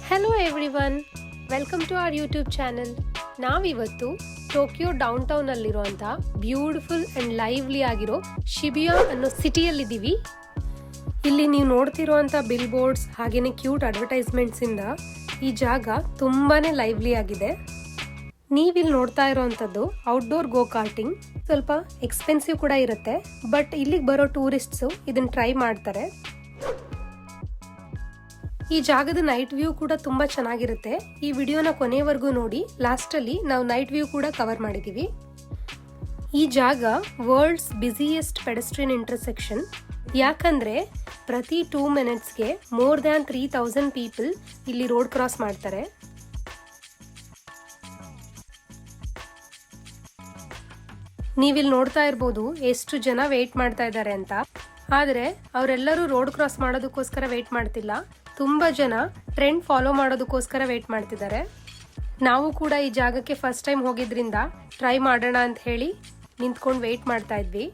Hello everyone, welcome to our YouTube channel. ನಾವಿವತ್ತು Tokyo down ಟೌನಲ್ಲಿರುವಂಥ beautiful and lively ಆಗಿರೋ Shibuya ಅನ್ನೋ ಸಿಟಿಯಲ್ಲಿದ್ದೀವಿ. ಇಲ್ಲಿ ನೀವು ನೋಡ್ತಿರೋವಂಥ ಬಿಲ್ ಬೋರ್ಡ್ಸ್ ಹಾಗೆಯೇ ಕ್ಯೂಟ್ ಅಡ್ವರ್ಟೈಸ್ಮೆಂಟ್ಸಿಂದ ಈ ಜಾಗ ತುಂಬಾ ಲೈವ್ಲಿ ಆಗಿದೆ. ನೀವಿಲ್ಲಿ ನೋಡ್ತಾ ಇರೋವಂಥದ್ದು ಔಟ್ಡೋರ್ ಗೋ ಕಾರ್ಟಿಂಗ್. ಸ್ವಲ್ಪ ಎಕ್ಸ್ಪೆನ್ಸಿವ್ ಕೂಡ ಇರುತ್ತೆ, ಬಟ್ ಇಲ್ಲಿಗೆ ಬರೋ ಟೂರಿಸ್ಟ್ಸು ಇದನ್ನು ಟ್ರೈ ಮಾಡ್ತಾರೆ. ಈ ಜಾಗದ ನೈಟ್ ವ್ಯೂ ಕೂಡ ತುಂಬ ಚೆನ್ನಾಗಿರುತ್ತೆ. ಈ ವಿಡಿಯೋನ ಕೊನೆವರೆಗೂ ನೋಡಿ. ಲಾಸ್ಟಲ್ಲಿ ನಾವು ನೈಟ್ ವ್ಯೂ ಕೂಡ ಕವರ್ ಮಾಡಿದ್ದೀವಿ. ಈ ಜಾಗ ವರ್ಲ್ಡ್ಸ್ ಬ್ಯುಸಿಯೆಸ್ಟ್ ಪೆಡೆಸ್ಟ್ರಿಯನ್ ಇಂಟರ್ಸೆಕ್ಷನ್. ಯಾಕಂದರೆ ಪ್ರತಿ 2 minutesಗೆ ಮೋರ್ ದ್ಯಾನ್ 3000 ಪೀಪಲ್ ಇಲ್ಲಿ ರೋಡ್ ಕ್ರಾಸ್ ಮಾಡ್ತಾರೆ. ನೀವಿಲ್ಲಿ ನೋಡ್ತಾ ಇರ್ಬೋದು ಎಷ್ಟು ಜನ ವೇಟ್ ಮಾಡ್ತಾ ಇದ್ದಾರೆ ಅಂತ. ಆದರೆ ಅವರೆಲ್ಲರೂ ರೋಡ್ ಕ್ರಾಸ್ ಮಾಡೋದಕ್ಕೋಸ್ಕರ ವೇಟ್ ಮಾಡ್ತಿಲ್ಲ. ತುಂಬ ಜನ ಟ್ರೆಂಡ್ ಫಾಲೋ ಮಾಡೋದಕ್ಕೋಸ್ಕರ ವೇಟ್ ಮಾಡ್ತಿದ್ದಾರೆ. ನಾವು ಕೂಡ ಈ ಜಾಗಕ್ಕೆ ಫಸ್ಟ್ ಟೈಮ್ ಹೋಗಿದ್ರಿಂದ ಟ್ರೈ ಮಾಡೋಣ ಅಂತ ಹೇಳಿ ನಿಂತ್ಕೊಂಡು ವೇಟ್ ಮಾಡ್ತಾ ಇದ್ವಿ.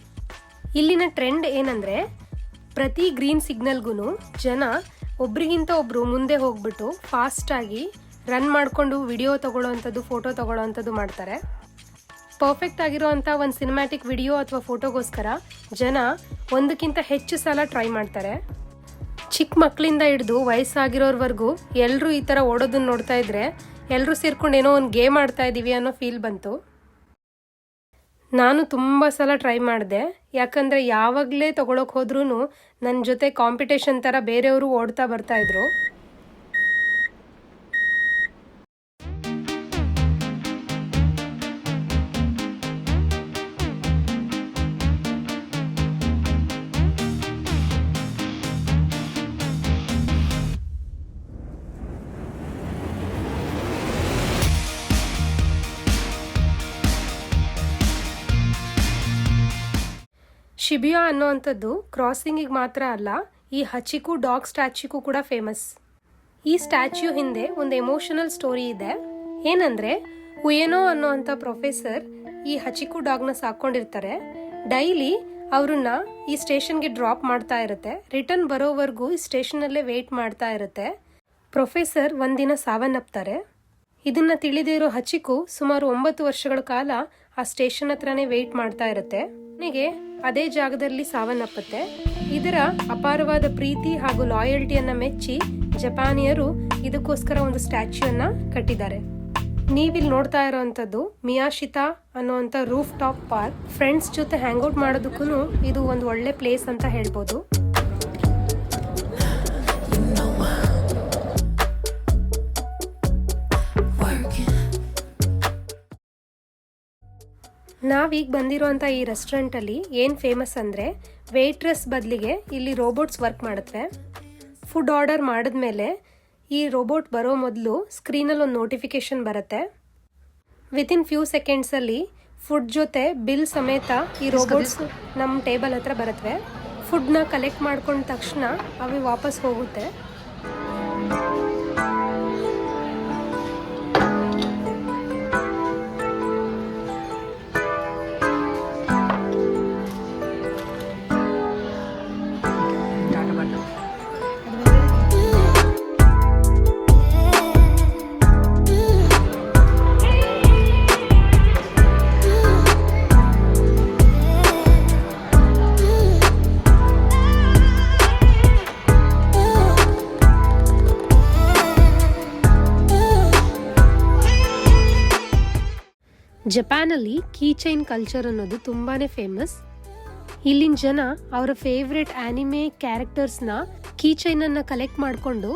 ಇಲ್ಲಿನ ಟ್ರೆಂಡ್ ಏನಂದರೆ, ಪ್ರತಿ ಗ್ರೀನ್ ಸಿಗ್ನಲ್ಗೂ ಜನ ಒಬ್ರಿಗಿಂತ ಒಬ್ಬರು ಮುಂದೆ ಹೋಗ್ಬಿಟ್ಟು ಫಾಸ್ಟಾಗಿ ರನ್ ಮಾಡಿಕೊಂಡು ವಿಡಿಯೋ ತೊಗೊಳ್ಳೋವಂಥದ್ದು, ಫೋಟೋ ತೊಗೊಳ್ಳೋವಂಥದ್ದು ಮಾಡ್ತಾರೆ. ಪರ್ಫೆಕ್ಟ್ ಆಗಿರೋವಂಥ ಒಂದು ಸಿನಿಮ್ಯಾಟಿಕ್ ವಿಡಿಯೋ ಅಥವಾ ಫೋಟೋಗೋಸ್ಕರ ಜನ ಒಂದಕ್ಕಿಂತ ಹೆಚ್ಚು ಸಲ ಟ್ರೈ ಮಾಡ್ತಾರೆ. ಚಿಕ್ಕ ಮಕ್ಕಳಿಂದ ಹಿಡಿದು ವಯಸ್ಸಾಗಿರೋರ್ವರೆಗೂ ಎಲ್ಲರೂ ಈ ಥರ ಓಡೋದನ್ನ ನೋಡ್ತಾ ಇದ್ರೆ ಎಲ್ಲರೂ ಸೇರ್ಕೊಂಡು ಏನೋ ಒಂದು ಗೇಮ್ ಆಡ್ತಾ ಇದ್ದೀವಿ ಅನ್ನೋ ಫೀಲ್ ಬಂತು. ನಾನು ತುಂಬ ಸಲ ಟ್ರೈ ಮಾಡಿದೆ, ಯಾಕಂದರೆ ಯಾವಾಗಲೇ ತೊಗೊಳಕ್ಕೆ ಹೋದ್ರೂ ನನ್ನ ಜೊತೆ ಕಾಂಪಿಟೇಷನ್ ಥರ ಬೇರೆಯವರು ಓಡ್ತಾ ಬರ್ತಾಯಿದ್ರು. ಶಿಬುಯಾ ಅನ್ನೋವಂಥದ್ದು ಕ್ರಾಸಿಂಗಿಗೆ ಮಾತ್ರ ಅಲ್ಲ, ಈ ಹಚಿಕು ಡಾಗ್ ಸ್ಟ್ಯಾಚ್ಯೂಗೂ ಕೂಡ ಫೇಮಸ್. ಈ ಸ್ಟ್ಯಾಚ್ಯೂ ಹಿಂದೆ ಒಂದು ಎಮೋಷನಲ್ ಸ್ಟೋರಿ ಇದೆ. ಏನಂದರೆ, ಉಯೆನೋ ಅನ್ನೋವಂಥ ಪ್ರೊಫೆಸರ್ ಈ ಹಚಿಕು ಡಾಗ್ನ ಸಾಕೊಂಡಿರ್ತಾರೆ. ಡೈಲಿ ಅವ್ರನ್ನ ಈ ಸ್ಟೇಷನ್ಗೆ ಡ್ರಾಪ್ ಮಾಡ್ತಾ ಇರುತ್ತೆ. ರಿಟರ್ನ್ ಬರೋವರೆಗೂ ಈ ಸ್ಟೇಷನಲ್ಲೇ ವೆಯ್ಟ್ ಮಾಡ್ತಾ ಇರುತ್ತೆ. ಪ್ರೊಫೆಸರ್ ಒಂದಿನ ಸಾವನ್ನಪ್ತಾರೆ. ಇದನ್ನು ತಿಳಿದಿರೋ ಹಚಿಕು ಸುಮಾರು 9 ವರ್ಷಗಳ ಕಾಲ ಆ ಸ್ಟೇಷನ್ ಹತ್ರನೇ ವೆಯ್ಟ್ ಮಾಡ್ತಾ ಇರುತ್ತೆ. ಕೊನೆಗೆ ಅದೇ ಜಾಗದಲ್ಲಿ ಸಾವನ್ನಪ್ಪತ್ತೆ. ಇದರ ಅಪಾರವಾದ ಪ್ರೀತಿ ಹಾಗೂ ಲಾಯಲ್ಟಿಯನ್ನು ಮೆಚ್ಚಿ ಜಪಾನಿಯರು ಇದಕ್ಕೋಸ್ಕರ ಒಂದು ಸ್ಟ್ಯಾಚ್ಯೂನ ಕಟ್ಟಿದ್ದಾರೆ. ನೀವಿಲ್ಲಿ ನೋಡ್ತಾ ಇರೋವಂಥದ್ದು ಮಿಯಾಶಿತಾ ಅನ್ನೋವಂಥ ರೂಫ್ ಟಾಪ್ ಪಾರ್ಕ್. ಫ್ರೆಂಡ್ಸ್ ಜೊತೆ ಹ್ಯಾಂಗ್ಔಟ್ ಮಾಡೋದಕ್ಕೂ ಇದು ಒಂದು ಒಳ್ಳೆ ಪ್ಲೇಸ್ ಅಂತ ಹೇಳ್ಬೋದು. ನಾವೀಗ ಬಂದಿರೋಂಥ ಈ ರೆಸ್ಟೋರೆಂಟಲ್ಲಿ ಏನು ಫೇಮಸ್ ಅಂದರೆ, ವೇಟ್ರೆಸ್ ಬದಲಿಗೆ ಇಲ್ಲಿ ರೋಬೋಟ್ಸ್ ವರ್ಕ್ ಮಾಡುತ್ತವೆ. ಫುಡ್ ಆರ್ಡರ್ ಮಾಡಿದ್ಮೇಲೆ ಈ ರೋಬೋಟ್ ಬರೋ ಮೊದಲು ಸ್ಕ್ರೀನಲ್ಲಿ ಒಂದು ನೋಟಿಫಿಕೇಷನ್ ಬರುತ್ತೆ. ವಿತಿನ್ ಫ್ಯೂ ಸೆಕೆಂಡ್ಸಲ್ಲಿ ಫುಡ್ ಜೊತೆ ಬಿಲ್ ಸಮೇತ ಈ ರೋಬೋಟ್ಸ್ ನಮ್ಮ ಟೇಬಲ್ ಹತ್ರ ಬರುತ್ತವೆ. ಫುಡ್ನ ಕಲೆಕ್ಟ್ ಮಾಡ್ಕೊಂಡ ತಕ್ಷಣ ಅವು ವಾಪಸ್ ಹೋಗುತ್ತೆ. ಜಪಾನಲ್ಲಿ ಕೀ ಚೈನ್ ಕಲ್ಚರ್ ಅನ್ನೋದು ತುಂಬಾ ಫೇಮಸ್. ಇಲ್ಲಿನ ಜನ ಅವರ ಫೇವ್ರೆಟ್ ಆ್ಯನಿಮೆ ಕ್ಯಾರೆಕ್ಟರ್ಸ್ನ ಕೀ ಚೈನನ್ನು ಕಲೆಕ್ಟ್ ಮಾಡಿಕೊಂಡು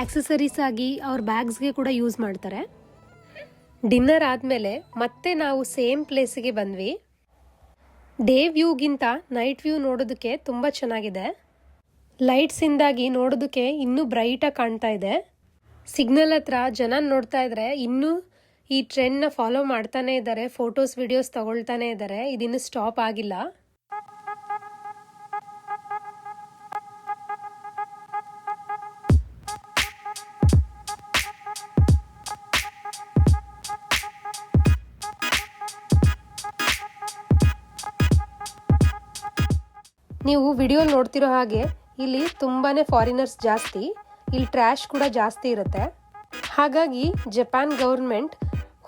ಆಕ್ಸೆಸರೀಸ್ ಆಗಿ ಅವ್ರ ಬ್ಯಾಗ್ಸ್ಗೆ ಕೂಡ ಯೂಸ್ ಮಾಡ್ತಾರೆ. ಡಿನ್ನರ್ ಆದಮೇಲೆ ಮತ್ತೆ ನಾವು ಸೇಮ್ ಪ್ಲೇಸಿಗೆ ಬಂದ್ವಿ. ಡೇ ವ್ಯೂಗಿಂತ ನೈಟ್ ವ್ಯೂ ನೋಡೋದಕ್ಕೆ ತುಂಬ ಚೆನ್ನಾಗಿದೆ. ಲೈಟ್ಸಿಂದಾಗಿ ನೋಡೋದಕ್ಕೆ ಇನ್ನೂ ಬ್ರೈಟಾಗಿ ಕಾಣ್ತಾ ಇದೆ. ಸಿಗ್ನಲ್ ಹತ್ರ ಜನ ನೋಡ್ತಾ ಇದ್ರೆ ಇನ್ನೂ ಈ ಟ್ರೆಂಡ್ನ ಫಾಲೋ ಮಾಡ್ತಾನೆ ಇದ್ದಾರೆ. ಫೋಟೋಸ್ ವಿಡಿಯೋಸ್ ತಗೊಳ್ತಾನೆ ಇದ್ದಾರೆ. ಇದಿನ್ನೂ ಸ್ಟಾಪ್ ಆಗಿಲ್ಲ. ನೀವು ವಿಡಿಯೋ ನೋಡ್ತಿರೋ ಹಾಗೆ ಇಲ್ಲಿ ತುಂಬಾನೇ ಫಾರಿನರ್ಸ್ ಜಾಸ್ತಿ. ಇಲ್ಲಿ ಟ್ರ್ಯಾಶ್ ಕೂಡ ಜಾಸ್ತಿ ಇರುತ್ತೆ. ಹಾಗಾಗಿ ಜಪಾನ್ ಗೌರ್ಮೆಂಟ್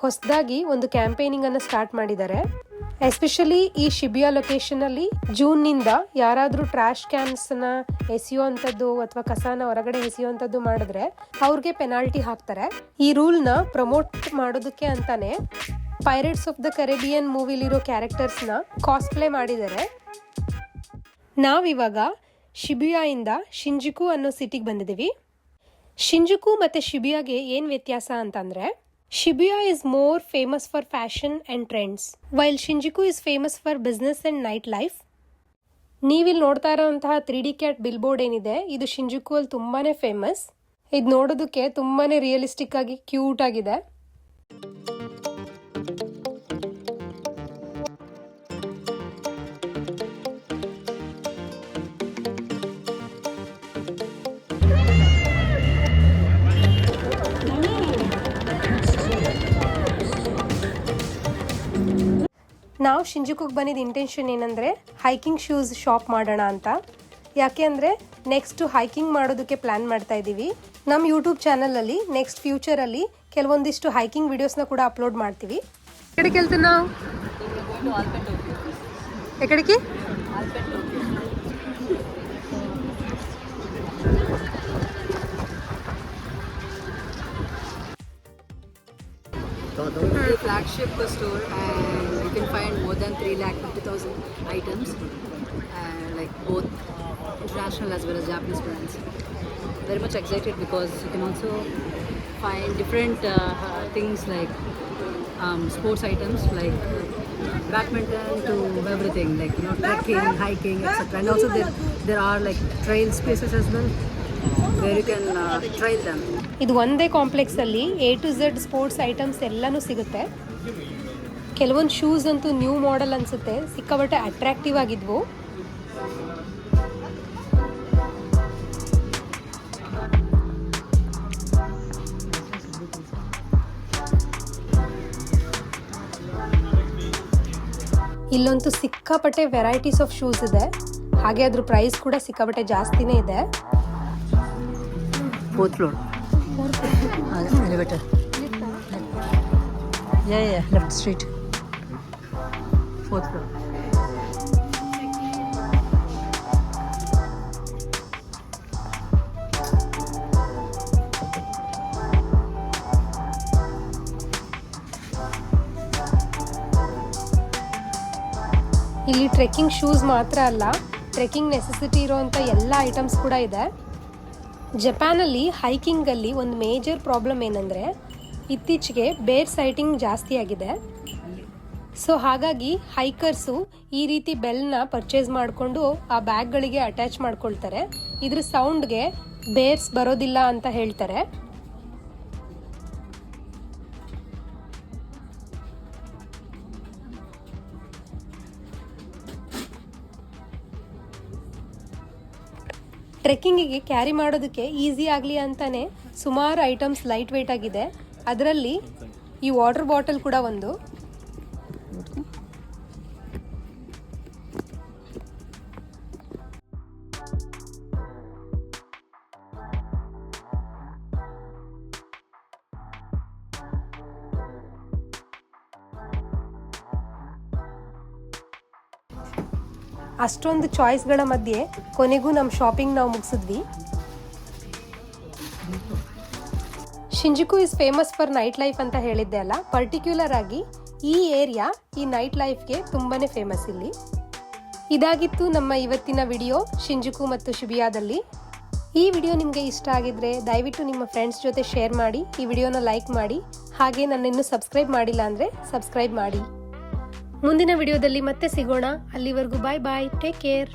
ಹೊಸದಾಗಿ ಒಂದು ಕ್ಯಾಂಪೇನಿಂಗನ್ನು ಸ್ಟಾರ್ಟ್ ಮಾಡಿದ್ದಾರೆ. ಎಸ್ಪೆಷಲಿ ಈ ಶಿಬಿಯಾ ಲೊಕೇಶನಲ್ಲಿ ಜೂನ್ನಿಂದ ಯಾರಾದರೂ ಟ್ರ್ಯಾಶ್ ಕ್ಯಾನ್ಸ್ನ ಎಸೆಯುವಂಥದ್ದು ಅಥವಾ ಕಸಾನ ಹೊರಗಡೆ ಎಸೆಯುವಂಥದ್ದು ಮಾಡಿದ್ರೆ ಅವ್ರಿಗೆ ಪೆನಾಲ್ಟಿ ಹಾಕ್ತಾರೆ. ಈ ರೂಲ್ನ ಪ್ರಮೋಟ್ ಮಾಡೋದಕ್ಕೆ ಅಂತಾನೆ ಪೈರೇಟ್ಸ್ ಆಫ್ ದ ಕರೇಬಿಯನ್ ಮೂವಿಲಿರೋ ಕ್ಯಾರೆಕ್ಟರ್ಸ್ನ ಕಾಸ್ಪ್ಲೇ ಮಾಡಿದ್ದಾರೆ. ನಾವಿವಾಗ ಶಿಬಿಯಾಯಿಂದ ಶಿಂಜುಕು ಅನ್ನೋ ಸಿಟಿಗೆ ಬಂದಿದ್ದೀವಿ. ಶಿಂಜುಕು ಮತ್ತು ಶಿಬಿಯಾಗೆ ಏನು ವ್ಯತ್ಯಾಸ ಅಂತಂದರೆ, Shibuya is more famous for fashion and trends, while Shinjuku is famous for business and nightlife. ನೀವಿಲ್ಲಿ ನೋಡ್ತಾ ಇರೋಂತಹ 3D ಕ್ಯಾಟ್ ಬಿಲ್ಬೋರ್ಡ್ ಏನಿದೆ, ಇದು ಶಿಂಜುಕು ಅಲ್ಲಿ ತುಂಬಾನೇ ಫೇಮಸ್. ಇದು ನೋಡೋದಕ್ಕೆ ತುಂಬಾನೇ ರಿಯಲಿಸ್ಟಿಕ್ ಆಗಿ ಕ್ಯೂಟ್ ಆಗಿದೆ. ನಾವು ಶಿಂಜುಕುಗೆ ಬಂದಿದ್ದ ಇಂಟೆನ್ಷನ್ ಏನಂದರೆ ಹೈಕಿಂಗ್ ಶೂಸ್ ಶಾಪ್ ಮಾಡೋಣ ಅಂತ. ಯಾಕೆ ಅಂದರೆ ನೆಕ್ಸ್ಟು ಹೈಕಿಂಗ್ ಮಾಡೋದಕ್ಕೆ ಪ್ಲ್ಯಾನ್ ಮಾಡ್ತಾ ಇದ್ದೀವಿ. ನಮ್ಮ ಯೂಟ್ಯೂಬ್ ಚಾನಲಲ್ಲಿ ನೆಕ್ಸ್ಟ್ ಫ್ಯೂಚರಲ್ಲಿ ಕೆಲವೊಂದಿಷ್ಟು ಹೈಕಿಂಗ್ ವಿಡಿಯೋಸ್ನ ಕೂಡ ಅಪ್ಲೋಡ್ ಮಾಡ್ತೀವಿ. ಎక్కడికి వెళ్తున్నావు? ఎక్కడికి? The flagship store, and you can find more than 350,000 items, like both international as well as Japanese brands. Very much excited because you can also find different things like sports items like badminton to everything, like trekking, hiking, etc. And also there are like trail spaces as well where you can trail them. ಇದು ಒಂದೇ ಕಾಂಪ್ಲೆಕ್ಸಲ್ಲಿ A to Z sports items ಎಲ್ಲನೂ ಸಿಗುತ್ತೆ. ಕೆಲವೊಂದು shoes ಅಂತೂ new model ಅನಿಸುತ್ತೆ, ಸಿಕ್ಕಾಬಟ್ಟೆ attractive ಆಗಿದ್ವು. ಇಲ್ಲಂತೂ ಸಿಕ್ಕಾಪಟ್ಟೆ ವೆರೈಟೀಸ್ ಆಫ್ ಶೂಸ್ ಇದೆ, ಹಾಗೆ ಅದ್ರ ಪ್ರೈಸ್ ಕೂಡ ಸಿಕ್ಕಾಪಟ್ಟೆ ಜಾಸ್ತಿನೇ ಇದೆ. Fourth floor. Elevator. Yeah, left street. Fourth floor. ಇಲ್ಲಿ ಟ್ರೆಕ್ಕಿಂಗ್ ಶೂಸ್ ಮಾತ್ರ ಅಲ್ಲ, ಟ್ರೆಕ್ಕಿಂಗ್ ನೆಸೆಸಿಟಿ ಇರೋವಂಥ ಎಲ್ಲ ಐಟಮ್ಸ್ ಕೂಡ ಇದೆ. ಜಪಾನಲ್ಲಿ ಹೈಕಿಂಗಲ್ಲಿ ಒಂದು ಮೇಜರ್ ಪ್ರಾಬ್ಲಮ್ ಏನಂದರೆ ಇತ್ತೀಚೆಗೆ ಬೇರ್ ಸೈಟಿಂಗ್ ಜಾಸ್ತಿ ಆಗಿದೆ. ಸೊ ಹಾಗಾಗಿ ಹೈಕರ್ಸು ಈ ರೀತಿ ಬೆಲ್ನ ಪರ್ಚೇಸ್ ಮಾಡಿಕೊಂಡು ಆ ಬ್ಯಾಗ್ಗಳಿಗೆ ಅಟ್ಯಾಚ್ ಮಾಡ್ಕೊಳ್ತಾರೆ. ಇದ್ರ ಸೌಂಡ್ಗೆ ಬೇರ್ಸ್ ಬರೋದಿಲ್ಲ ಅಂತ ಹೇಳ್ತಾರೆ. ಟ್ರೆಕ್ಕಿಂಗಿಗೆ ಕ್ಯಾರಿ ಮಾಡೋದಕ್ಕೆ ಈಸಿ ಆಗಲಿ ಅಂತಾನೆ ಸುಮಾರು ಐಟಮ್ಸ್ ಲೈಟ್ ವೆಯ್ಟ್ ಆಗಿದೆ. ಅದರಲ್ಲಿ ಈ ವಾಟರ್ ಬಾಟಲ್ ಕೂಡ ಒಂದು. ಅಷ್ಟೊಂದು ಚಾಯ್ಸ್ಗಳ ಮಧ್ಯೆ ಕೊನೆಗೂ ನಮ್ಮ ಶಾಪಿಂಗ್ ನಾವು ಮುಗಿಸಿದ್ವಿ. Shinjuku is famous for night life ಅಂತ ಹೇಳಿದ್ದೆ ಅಲ್ಲ, ಪರ್ಟಿಕ್ಯುಲರ್ ಆಗಿ ಈ ಏರಿಯಾ ಈ ನೈಟ್ ಲೈಫ್ಗೆ ತುಂಬಾ ಫೇಮಸ್ ಇಲ್ಲಿ. ಇದಾಗಿತ್ತು ನಮ್ಮ ಇವತ್ತಿನ ವಿಡಿಯೋ ಶಿಂಜುಕು ಮತ್ತು ಶಿಬಿಯಾದಲ್ಲಿ. ಈ ವಿಡಿಯೋ ನಿಮಗೆ ಇಷ್ಟ ಆಗಿದ್ರೆ ದಯವಿಟ್ಟು ನಿಮ್ಮ ಫ್ರೆಂಡ್ಸ್ ಜೊತೆ ಶೇರ್ ಮಾಡಿ, ಈ ವಿಡಿಯೋನ ಲೈಕ್ ಮಾಡಿ, ಹಾಗೆ ನನ್ನನ್ನು ಸಬ್ಸ್ಕ್ರೈಬ್ ಮಾಡಿಲ್ಲ ಅಂದರೆ ಸಬ್ಸ್ಕ್ರೈಬ್ ಮಾಡಿ. ಮುಂದಿನ ವಿಡಿಯೋದಲ್ಲಿ ಮತ್ತೆ ಸಿಗೋಣ. ಅಲ್ಲಿವರೆಗೂ ಬಾಯ್ ಬಾಯ್, ಟೇಕ್ ಕೇರ್.